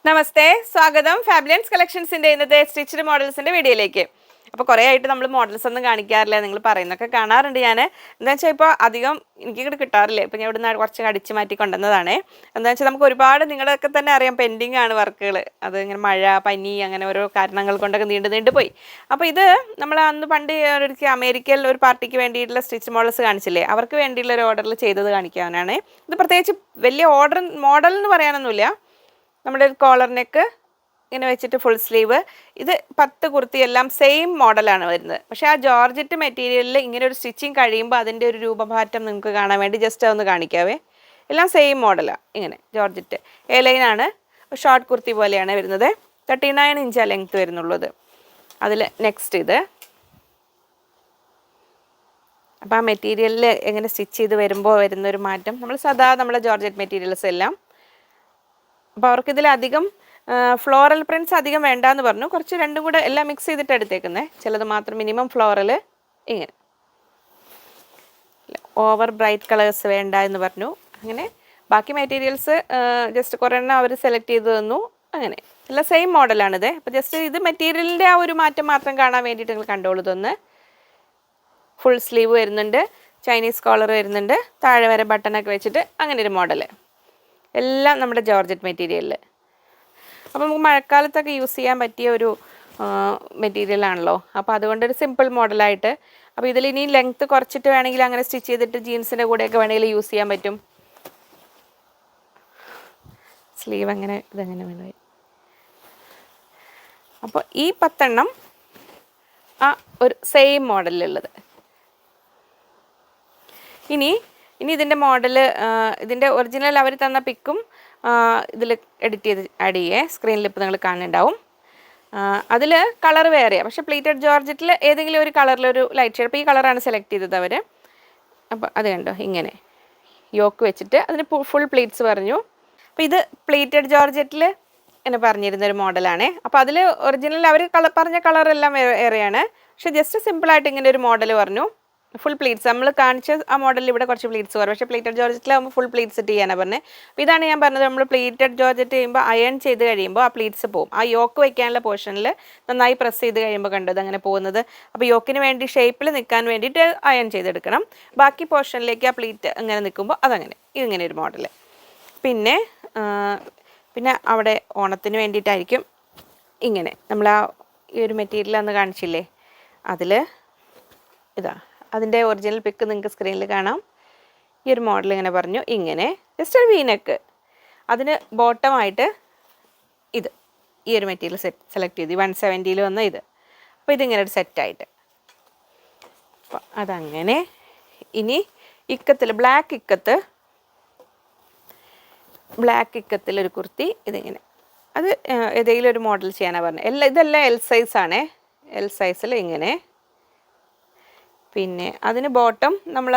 നമസ്തേ, സ്വാഗതം ഫാബ്ലൻസ് കളക്ഷൻസിന്റെ ഇന്നത്തെ സ്റ്റിച്ച്ഡ് മോഡൽസിന്റെ വീഡിയോയിലേക്ക്. അപ്പോൾ കുറേ ആയിട്ട് നമ്മൾ മോഡൽസ് ഒന്നും കാണിക്കാറില്ല, നിങ്ങൾ പറയുന്നൊക്കെ കാണാറുണ്ട്. ഞാൻ എന്താ വെച്ചാൽ ഇപ്പോൾ അധികം എനിക്ക് ഇങ്ങോട്ട് കിട്ടാറില്ല. ഇപ്പോൾ ഞാൻ ഇവിടുന്ന് കുറച്ച് അടിച്ച് മാറ്റി കൊണ്ടുവന്നതാണ്. എന്താ വെച്ചാൽ നമുക്ക് ഒരുപാട് നിങ്ങളൊക്കെ തന്നെ അറിയാം, പെൻഡിങ് ആണ് വർക്കുകൾ. അത് ഇങ്ങനെ മഴ, പനി, അങ്ങനെ ഓരോ കാരണങ്ങൾ കൊണ്ടൊക്കെ നീണ്ടു പോയി. അപ്പോൾ ഇത് നമ്മൾ അന്ന് പണ്ട് ഒരിക്കൽ അമേരിക്കയിൽ ഒരു പാർട്ടിക്ക് വേണ്ടിയിട്ടുള്ള സ്റ്റിച്ച് മോഡൽസ് കാണിച്ചില്ലേ, അവർക്ക് വേണ്ടിയുള്ള ഒരു ഓർഡറിൽ ചെയ്തത് കാണിക്കാനാണ്. ഇത് പ്രത്യേകിച്ച് വലിയ മോഡൽ എന്ന് പറയാനൊന്നുമില്ല. നമ്മുടെ ഒരു കോളർ നെക്ക് ഇങ്ങനെ വെച്ചിട്ട് ഫുൾ സ്ലീവ്. ഇത് 10 കുർത്തി എല്ലാം സെയിം മോഡലാണ് വരുന്നത്. പക്ഷേ ആ ജോർജറ്റ് മെറ്റീരിയലിൽ ഇങ്ങനെ ഒരു സ്റ്റിച്ചിങ് കഴിയുമ്പോൾ അതിൻ്റെ ഒരു രൂപമാറ്റം നിങ്ങൾക്ക് കാണാൻ വേണ്ടി ജസ്റ്റ് അതൊന്ന് കാണിക്കാവേ. എല്ലാം സെയിം മോഡലാണ്. ഇങ്ങനെ ജോർജറ്റ് എ ലൈനാണ്, ഷോർട്ട് കുർത്തി പോലെയാണ് വരുന്നത്. 39 ഇഞ്ചാണ് ലെങ്ത്ത് വരുന്നുള്ളത്. അതിൽ നെക്സ്റ്റ് ഇത്. അപ്പോൾ ആ മെറ്റീരിയലിൽ എങ്ങനെ സ്റ്റിച്ച് ചെയ്ത് വരുമ്പോൾ വരുന്നൊരു മാറ്റം, നമ്മൾ സാധാ നമ്മുടെ ജോർജറ്റ് മെറ്റീരിയൽസ് എല്ലാം. അപ്പോൾ അവർക്കിതിലധികം ഫ്ലോറൽ പ്രിൻറ്റ്സ് അധികം വേണ്ടാന്ന് പറഞ്ഞു. കുറച്ച് രണ്ടും കൂടെ എല്ലാം മിക്സ് ചെയ്തിട്ട് എടുത്തേക്കുന്നത്. ചിലത് മാത്രം മിനിമം ഫ്ലോറൽ, ഇങ്ങനെ ഓവർ ബ്രൈറ്റ് കളേഴ്സ് വേണ്ട എന്ന് പറഞ്ഞു. അങ്ങനെ ബാക്കി മെറ്റീരിയൽസ് ജസ്റ്റ് കുറേ എണ്ണം അവർ സെലക്ട് ചെയ്ത് തന്നു. അങ്ങനെ എല്ലാം സെയിം മോഡലാണിത്. അപ്പോൾ ജസ്റ്റ് ഇത് മെറ്റീരിയലിൻ്റെ ആ ഒരു മാറ്റം മാത്രം കാണാൻ വേണ്ടിയിട്ട് നിങ്ങൾ കണ്ടോളൂ. ഇതൊന്ന് ഫുൾ സ്ലീവ് വരുന്നുണ്ട്, ചൈനീസ് കോളർ വരുന്നുണ്ട്, താഴെ വരെ ബട്ടണൊക്കെ വെച്ചിട്ട് അങ്ങനെ ഒരു മോഡൽ. എല്ലാം നമ്മുടെ ജോർജറ്റ് മെറ്റീരിയലിൽ. അപ്പോൾ നമുക്ക് മഴക്കാലത്തൊക്കെ യൂസ് ചെയ്യാൻ പറ്റിയ ഒരു മെറ്റീരിയലാണല്ലോ. അപ്പോൾ അതുകൊണ്ടൊരു സിമ്പിൾ മോഡലായിട്ട്. അപ്പോൾ ഇതിൽ ഇനി ലെങ്ത്ത് കുറച്ചിട്ട് വേണമെങ്കിൽ അങ്ങനെ സ്റ്റിച്ച് ചെയ്തിട്ട് ജീൻസിൻ്റെ കൂടെയൊക്കെ വേണമെങ്കിൽ യൂസ് ചെയ്യാൻ പറ്റും. സ്ലീവ് അങ്ങനെ ഇതങ്ങനെ വേണം. അപ്പോൾ ഈ 10 എണ്ണം ആ ഒരു സെയിം മോഡലിലുള്ളത്. ഇനി ഇതിൻ്റെ മോഡൽ, ഇതിൻ്റെ ഒറിജിനൽ അവർ തന്ന പിക്കും ഇതിൽ എഡിറ്റ് ചെയ്ത് ആഡ് ചെയ്യേ. സ്ക്രീനിൽ ഇപ്പോൾ നിങ്ങൾ കാണുന്നുണ്ടാവും. അതിൽ കളർ വേറെയാണ്, പക്ഷേ പ്ലീറ്റഡ് ജോർജറ്റിൽ ഏതെങ്കിലും ഒരു കളറിലൊരു ലൈറ്റ് ഷെയ്ഡ്. അപ്പോൾ ഈ കളറാണ് സെലക്ട് ചെയ്തത് അവർ. അപ്പോൾ അത് കണ്ടോ, ഇങ്ങനെ യോക്ക് വെച്ചിട്ട് അതിന് ഫുൾ പ്ലീറ്റ്സ് പറഞ്ഞു. അപ്പോൾ ഇത് പ്ലീറ്റഡ് ജോർജറ്റിൽ എന്ന് പറഞ്ഞിരുന്നൊരു മോഡലാണ്. അപ്പോൾ അതിൽ ഒറിജിനൽ അവർ പറഞ്ഞ കളറെല്ലാം വേറെയാണ്. പക്ഷേ ജസ്റ്റ് സിമ്പിളായിട്ട് ഇങ്ങനെ ഒരു മോഡൽ പറഞ്ഞു. ഫുൾ പ്ലീറ്റ്സ് നമ്മൾ കാണിച്ച ആ മോഡലിൽ ഇവിടെ കുറച്ച് പ്ലീറ്റ്സ് വരും. പക്ഷേ പ്ലീറ്റഡ് ജോർജറ്റിലാകുമ്പോൾ ഫുൾ പ്ലീറ്റ്സ് സെറ്റ് ചെയ്യാനാണ് പറഞ്ഞത്. അപ്പോൾ ഇതാണ് ഞാൻ പറഞ്ഞത്, നമ്മൾ പ്ലീറ്റഡ് ജോർജറ്റ് ചെയ്യുമ്പോൾ അയൺ ചെയ്ത് കഴിയുമ്പോൾ ആ പ്ലീറ്റ്സ് പോകും. ആ യോക്ക് വയ്ക്കാനുള്ള പോർഷനിൽ നന്നായി പ്രസ് ചെയ്ത് കഴിയുമ്പോൾ കണ്ടത് അങ്ങനെ പോകുന്നത്. അപ്പോൾ യോക്കിന് വേണ്ടി ഷേപ്പിൽ നിൽക്കാൻ വേണ്ടിയിട്ട് അയൺ ചെയ്തെടുക്കണം. ബാക്കി പോർഷനിലേക്ക് ആ പ്ലീറ്റ് അങ്ങനെ നിൽക്കുമ്പോൾ അതങ്ങനെ ഇതിങ്ങനെ ഒരു മോഡൽ. പിന്നെ അവിടെ ഓണത്തിന് വേണ്ടിയിട്ടായിരിക്കും ഇങ്ങനെ നമ്മൾ ആ ഈ ഒരു മെറ്റീരിയൽ അന്ന് കാണിച്ചില്ലേ, അതിൽ ഇതാ അതിൻ്റെ ഒറിജിനൽ പിക്ക് നിങ്ങൾക്ക് സ്ക്രീനിൽ കാണാം. ഈ ഒരു മോഡൽ ഇങ്ങനെ പറഞ്ഞു. ഇങ്ങനെ ജസ്റ്റ് ഒരു വീനെക്ക്, അതിന് ബോട്ടമായിട്ട് ഇത് ഈ ഒരു മെറ്റീരിയൽ സെലക്ട് ചെയ്തു. 170 വന്ന ഇത്. അപ്പോൾ ഇതിങ്ങനെ ഒരു സെറ്റായിട്ട്. അപ്പോൾ അതങ്ങനെ. ഇനി ഇക്കത്തിൽ ബ്ലാക്ക് ഇക്കത്തിലൊരു കുർത്തി ഇതിങ്ങനെ. അത് ഏതെങ്കിലും ഒരു മോഡൽ ചെയ്യാനാണ് പറഞ്ഞത്. ഇതെല്ലാം എൽ സൈസാണേ. എൽ സൈസിൽ ഇങ്ങനെ. പിന്നെ അതിന് ബോട്ടം നമ്മൾ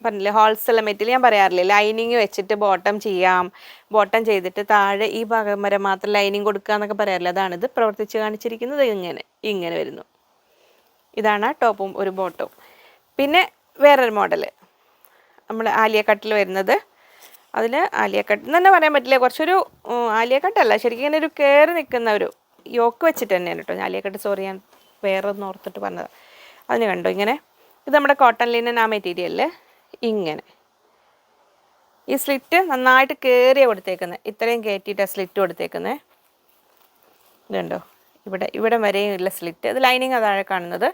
പറഞ്ഞില്ലേ ഹോൾസുള്ള മെറ്റീരിയൽ, ഞാൻ പറയാറില്ലേ ലൈനിങ് വെച്ചിട്ട് ബോട്ടം ചെയ്യാം. ബോട്ടം ചെയ്തിട്ട് താഴെ ഈ ഭാഗം വരെ മാത്രം ലൈനിങ് കൊടുക്കുക എന്നൊക്കെ പറയാറില്ല. അതാണിത് പ്രവർത്തിച്ച് കാണിച്ചിരിക്കുന്നത്. ഇങ്ങനെ വരുന്നു. ഇതാണ് ആ ടോപ്പും ഒരു ബോട്ടവും. പിന്നെ വേറൊരു മോഡൽ നമ്മൾ ആലിയ കട്ടിൽ വരുന്നത്. അതിൽ ആലിയ കട്ട് എന്ന് തന്നെ പറയാൻ പറ്റില്ല, കുറച്ചൊരു ആലിയ കട്ടല്ല, ശരിക്കും ഇങ്ങനെ ഒരു കയറി നിൽക്കുന്ന ഒരു യോക്ക് വെച്ചിട്ട് തന്നെയാണ് കേട്ടോ. ആലിയ കട്ട്, സോറി ഞാൻ വേറൊന്ന് ഓർത്തിട്ട് പറഞ്ഞത്. അതിന് കണ്ടോ ഇങ്ങനെ. ഇത് നമ്മുടെ കോട്ടൺ ലിനൻ ആ മെറ്റീരിയലിൽ ഇങ്ങനെ ഈ സ്ലിറ്റ് നന്നായിട്ട് കയറിയാണ് കൊടുത്തേക്കുന്നത്. ഇത്രയും കയറ്റിയിട്ടാണ് സ്ലിറ്റ് കൊടുത്തേക്കുന്നത്. ഇതുണ്ടോ, ഇവിടെ വരെയും ഉള്ള സ്ലിറ്റ്. അത് ലൈനിങ് താഴെ കാണുന്നത്.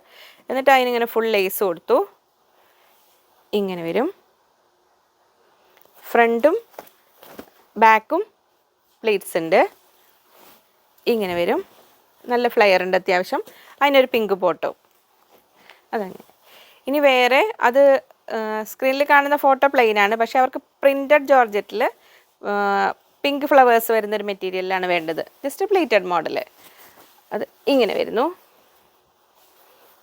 എന്നിട്ട് അതിനിങ്ങനെ ഫുൾ ലേസ് കൊടുത്തു. ഇങ്ങനെ വരും. ഫ്രണ്ടും ബാക്കും പ്ലീറ്റ്സ് ഉണ്ട്. ഇങ്ങനെ വരും. നല്ല ഫ്ലെയർ ഉണ്ട് അത്യാവശ്യം. അതിനൊരു പിങ്ക് ബോട്ടവും. അതങ്ങനെ. ഇനി വേറെ അത് സ്ക്രീനിൽ കാണുന്ന ഫോട്ടോ പ്ലെയിനാണ്, പക്ഷേ അവർക്ക് പ്രിൻറ്റഡ് ജോർജറ്റിൽ പിങ്ക് ഫ്ലവേഴ്സ് വരുന്നൊരു മെറ്റീരിയലാണ് വേണ്ടത്. Just pleated model. അത് ഇങ്ങനെ വരുന്നു.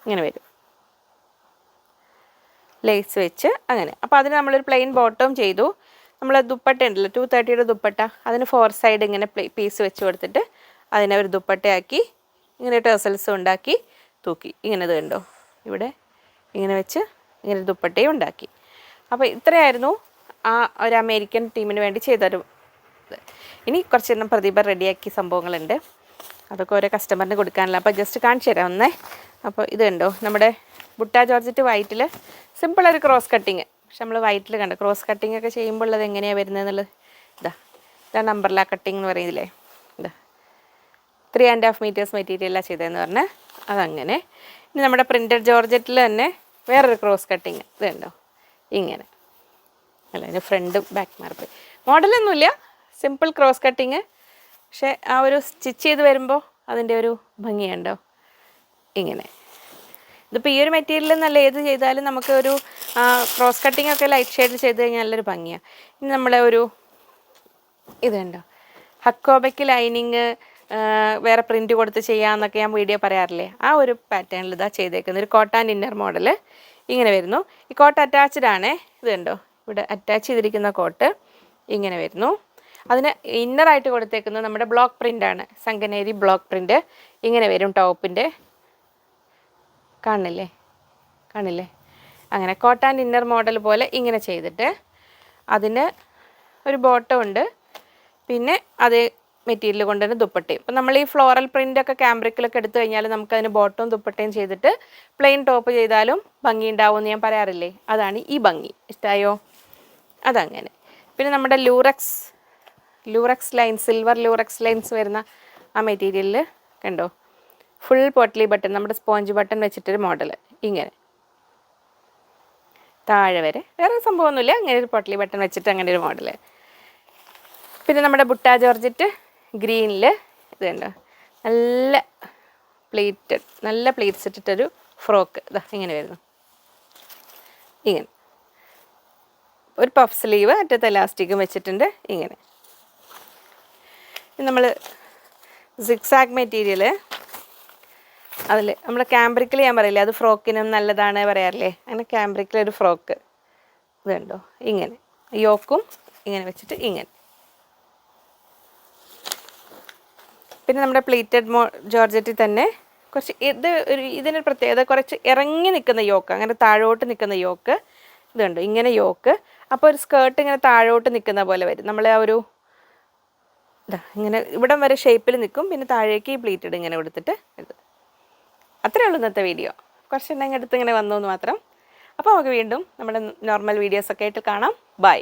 ഇങ്ങനെ വരും ലേസ് വെച്ച് അങ്ങനെ. അപ്പോൾ അതിന് നമ്മളൊരു പ്ലെയിൻ ബോട്ടം ചെയ്തു. നമ്മൾ ദുപ്പട്ട ഉണ്ടല്ലോ 230 ദുപ്പട്ട, അതിന് 4 സൈഡ് ഇങ്ങനെ പീസ് വെച്ച് കൊടുത്തിട്ട് അതിനെ ഒരു ദുപ്പട്ടയാക്കി ഇങ്ങനെ ടേസൽസും ഉണ്ടാക്കി തൂക്കി. ഇങ്ങനെ ഇത് കണ്ടോ, ഇവിടെ ഇങ്ങനെ വെച്ച് ഇങ്ങനെ ദുപ്പട്ടയും ഉണ്ടാക്കി. അപ്പോൾ ഇത്രയായിരുന്നു ആ ഒരു അമേരിക്കൻ ടീമിന് വേണ്ടി ചെയ്തൊരു ഇനി കുറച്ചെണ്ണം പ്രതിഭ റെഡിയാക്കിയ സംഭവങ്ങളുണ്ട്, അതൊക്കെ ഓരോ കസ്റ്റമറിന് കൊടുക്കാനില്ല. അപ്പോൾ ജസ്റ്റ് കാണിച്ചു തരാം ഒന്നേ. അപ്പോൾ ഇത് കണ്ടോ, നമ്മുടെ ബുട്ട ജോർജറ്റ് വൈറ്റിൽ സിമ്പിളൊരു ക്രോസ് കട്ടിങ്. പക്ഷെ നമ്മൾ വൈറ്റിൽ കണ്ടോ ക്രോസ് കട്ടിങ് ഒക്കെ ചെയ്യുമ്പോൾ ഉള്ളത് എങ്ങനെയാണ് വരുന്നതെന്നുള്ളത്. ഇതാണ് അംബ്രല്ല കട്ടിങ് എന്ന് പറയുന്നില്ലേ. ഇതാ 3.5 മീറ്റേഴ്സ് മെറ്റീരിയലാണ് ചെയ്തതെന്ന് പറഞ്ഞാൽ അതങ്ങനെ. ഇനി നമ്മുടെ പ്രിൻറ്റഡ് ജോർജറ്റിൽ തന്നെ വേറൊരു ക്രോസ് കട്ടിങ്. ഇത് കണ്ടോ ഇങ്ങനെ, അല്ല അതിന് ഫ്രണ്ടും ബാക്ക് മാർക്ക് മോഡലൊന്നുമില്ല, സിമ്പിൾ ക്രോസ് കട്ടിങ്. പക്ഷേ ആ ഒരു സ്റ്റിച്ച് ചെയ്ത് വരുമ്പോൾ അതിൻ്റെ ഒരു ഭംഗിയുണ്ടോ ഇങ്ങനെ. ഇതിപ്പോൾ ഈ ഒരു മെറ്റീരിയൽ നല്ല ഏത് ചെയ്താലും നമുക്ക് ഒരു ക്രോസ് കട്ടിങ് ഒക്കെ ലൈറ്റ് ഷെയ്ഡ് ചെയ്ത് കഴിഞ്ഞാൽ നല്ലൊരു ഭംഗിയാണ്. ഇനി നമ്മളെ ഒരു ഇത് കണ്ടോ ഹക്കോബയ്ക്ക് ലൈനിങ് വേറെ പ്രിൻറ്റ് കൊടുത്ത് ചെയ്യാമെന്നൊക്കെ ഞാൻ വീഡിയോ പറയാറില്ലേ, ആ ഒരു പാറ്റേണിൽ ഇതാ ചെയ്തേക്കുന്നത്. ഒരു കോട്ടൺ ഇന്നർ മോഡൽ ഇങ്ങനെ വരുന്നു. ഈ കോട്ട് അറ്റാച്ച്ഡ് ആണേ. ഇത് കണ്ടോ ഇവിടെ അറ്റാച്ച് ചെയ്തിരിക്കുന്ന കോട്ട് ഇങ്ങനെ വരുന്നു. അതിന് ഇന്നറായിട്ട് കൊടുത്തേക്കുന്നത് നമ്മുടെ ബ്ലോക്ക് പ്രിൻ്റാണ്, സംഗനേരി ബ്ലോക്ക് പ്രിൻ്റ് ഇങ്ങനെ വരും. ടോപ്പിൻ്റെ കാണില്ലേ അങ്ങനെ കോട്ടൺ ഇന്നർ മോഡൽ പോലെ ഇങ്ങനെ ചെയ്തിട്ട് അതിന് ഒരു ബോട്ടം ഉണ്ട്, പിന്നെ അതേ മെറ്റീരിയൽ കൊണ്ട് തന്നെ ദുപ്പട്ടയും. ഇപ്പം നമ്മൾ ഈ ഫ്ലോറൽ പ്രിൻ്റൊക്കെ ക്യാമ്പ്രിക്കിലൊക്കെ എടുത്തു കഴിഞ്ഞാൽ നമുക്കതിന് ബോട്ടവും ദുപ്പട്ടയും ചെയ്തിട്ട് പ്ലെയിൻ ടോപ്പ് ചെയ്താലും ഭംഗി ഉണ്ടാവും എന്ന് ഞാൻ പറയാറില്ലേ, അതാണ് ഈ ഭംഗി. ഇഷ്ടമായോ? അതങ്ങനെ. പിന്നെ നമ്മുടെ lurex line, silver lurex lines വരുന്ന ആ മെറ്റീരിയലിൽ കണ്ടോ ഫുൾ പൊട്ട്ലി ബട്ടൺ, നമ്മുടെ സ്പോഞ്ച് ബട്ടൺ വെച്ചിട്ടൊരു മോഡൽ ഇങ്ങനെ താഴെ വരെ, വേറെ സംഭവമൊന്നുമില്ല, ഇങ്ങനെ ഒരു പൊട്ട്ലി ബട്ടൺ വെച്ചിട്ട് അങ്ങനെ ഒരു മോഡൽ. പിന്നെ നമ്മുടെ ബുട്ട ജോർജറ്റ് ഗ്രീനിൽ ഇത് കണ്ടോ നല്ല പ്ലീറ്റ്സ് ഇട്ടിട്ടൊരു ഫ്രോക്ക് ഇതാ ഇങ്ങനെ വരുന്നു. ഇങ്ങനെ ഒരു പഫ് സ്ലീവ് അറ്റത്തെ എലാസ്റ്റിക്കും വെച്ചിട്ടുണ്ട് ഇങ്ങനെ. നമ്മൾ സിക്സാഗ് മെറ്റീരിയൽ അതിൽ നമ്മൾ ക്യാമ്പ്രിക്കിൽ ഞാൻ പറയില്ലേ അത് ഫ്രോക്കിനും നല്ലതാണ് പറയാറില്ലേ, അങ്ങനെ ക്യാമ്പ്രിക്കിലൊരു ഫ്രോക്ക് ഇത് കണ്ടോ ഇങ്ങനെ യോക്കും ഇങ്ങനെ വെച്ചിട്ട് ഇങ്ങനെ. പിന്നെ നമ്മുടെ പ്ലീറ്റഡ് ജോർജറ്റിൽ തന്നെ കുറച്ച് ഇതിനൊരു പ്രത്യേകത, കുറച്ച് ഇറങ്ങി നിൽക്കുന്ന യോക്ക്, അങ്ങനെ താഴോട്ട് നിൽക്കുന്ന യോക്ക് ഇത് കണ്ടോ ഇങ്ങനെ യോക്ക്. അപ്പോൾ ഒരു സ്കേർട്ട് ഇങ്ങനെ താഴോട്ട് നിൽക്കുന്ന പോലെ വരും. നമ്മൾ ആ ഒരു ഇങ്ങനെ ഇവിടം വരെ ഷേപ്പിൽ നിൽക്കും, പിന്നെ താഴേക്ക് ഈ പ്ലീറ്റഡ് ഇങ്ങനെ കൊടുത്തിട്ട് എഴുതും. അത്രയേ ഉള്ളൂ ഇന്നത്തെ വീഡിയോ. കുറച്ചെണ്ണം എടുത്ത് ഇങ്ങനെ വന്നു എന്ന് മാത്രം. അപ്പോൾ നമുക്ക് വീണ്ടും നമ്മുടെ നോർമൽ വീഡിയോസൊക്കെ ആയിട്ട് കാണാം. ബൈ.